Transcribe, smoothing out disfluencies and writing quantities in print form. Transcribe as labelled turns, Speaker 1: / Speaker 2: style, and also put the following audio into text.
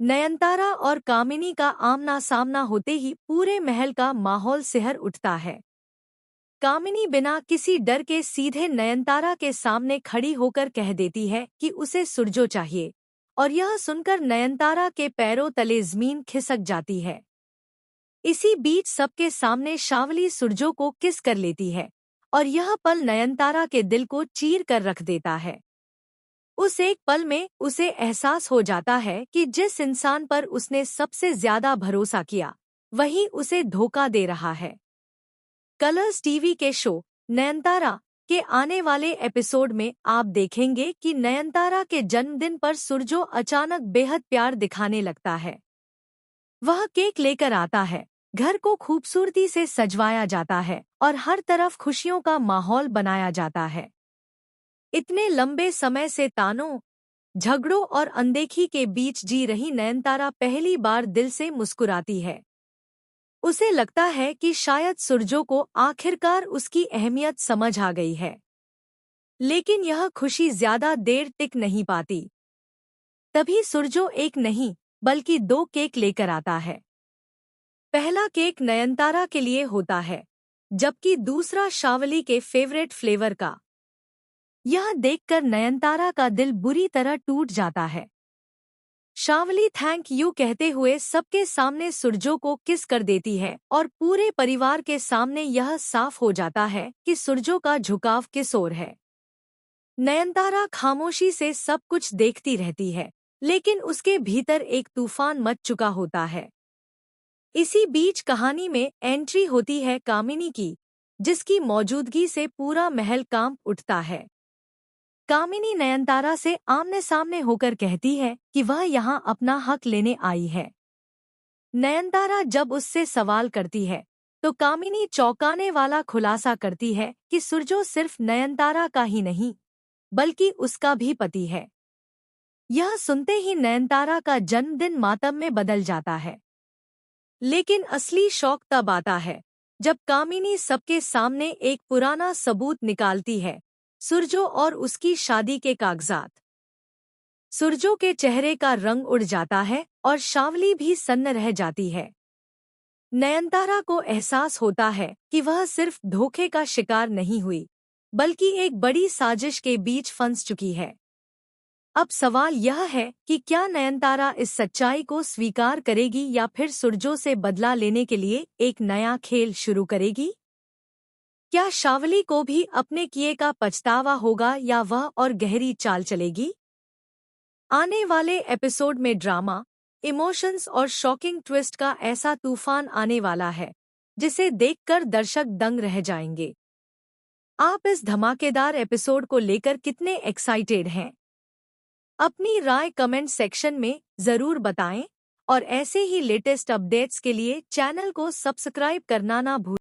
Speaker 1: नयनतारा और कामिनी का आमना सामना होते ही पूरे महल का माहौल सिहर उठता है। कामिनी बिना किसी डर के सीधे नयनतारा के सामने खड़ी होकर कह देती है कि उसे सुरजो चाहिए, और यह सुनकर नयनतारा के पैरों तले जमीन खिसक जाती है। इसी बीच सबके सामने शावली सुरजो को किस कर लेती है, और यह पल नयनतारा के दिल को चीर कर रख देता है। उस एक पल में उसे एहसास हो जाता है कि जिस इंसान पर उसने सबसे ज्यादा भरोसा किया, वही उसे धोखा दे रहा है। कलर्स टीवी के शो नयनतारा के आने वाले एपिसोड में आप देखेंगे कि नयनतारा के जन्मदिन पर सुरजो अचानक बेहद प्यार दिखाने लगता है। वह केक लेकर आता है, घर को खूबसूरती से सजवाया जाता है और हर तरफ खुशियों का माहौल बनाया जाता है। इतने लंबे समय से तानों, झगड़ों और अनदेखी के बीच जी रही नयनतारा पहली बार दिल से मुस्कुराती है। उसे लगता है कि शायद सुरजो को आखिरकार उसकी अहमियत समझ आ गई है। लेकिन यह खुशी ज्यादा देर टिक नहीं पाती। तभी सुरजो एक नहीं बल्कि दो केक लेकर आता है। पहला केक नयनतारा के लिए होता है, जबकि दूसरा शावली के फेवरेट फ्लेवर का। यह देखकर नयनतारा का दिल बुरी तरह टूट जाता है। शावली थैंक यू कहते हुए सबके सामने सुरजो को किस कर देती है और पूरे परिवार के सामने यह साफ हो जाता है कि सुरजो का झुकाव किस ओर है। नयनतारा खामोशी से सब कुछ देखती रहती है, लेकिन उसके भीतर एक तूफान मच चुका होता है। इसी बीच कहानी में एंट्री होती है कामिनी की, जिसकी मौजूदगी से पूरा महल कांप उठता है। कामिनी नयनतारा से आमने सामने होकर कहती है कि वह यहाँ अपना हक लेने आई है। नयनतारा जब उससे सवाल करती है, तो कामिनी चौंकाने वाला खुलासा करती है कि सुरजो सिर्फ नयनतारा का ही नहीं, बल्कि उसका भी पति है। यह सुनते ही नयनतारा का जन्मदिन मातम में बदल जाता है। लेकिन असली शौक तब आता है, जब कामिनी सबके सामने एक पुराना सबूत निकालती है, सुरजो और उसकी शादी के कागजात। सुरजो के चेहरे का रंग उड़ जाता है और शावली भी सन्न रह जाती है। नयनतारा को एहसास होता है कि वह सिर्फ धोखे का शिकार नहीं हुई, बल्कि एक बड़ी साजिश के बीच फंस चुकी है। अब सवाल यह है कि क्या नयनतारा इस सच्चाई को स्वीकार करेगी या फिर सुरजो से बदला लेने के लिए एक नया खेल शुरू करेगी? क्या शावली को भी अपने किए का पछतावा होगा या वह और गहरी चाल चलेगी? आने वाले एपिसोड में ड्रामा, इमोशंस और शॉकिंग ट्विस्ट का ऐसा तूफान आने वाला है, जिसे देखकर दर्शक दंग रह जाएंगे। आप इस धमाकेदार एपिसोड को लेकर कितने एक्साइटेड हैं? अपनी राय कमेंट सेक्शन में जरूर बताएं और ऐसे ही लेटेस्ट अपडेट्स के लिए चैनल को सब्सक्राइब करना ना भूलें।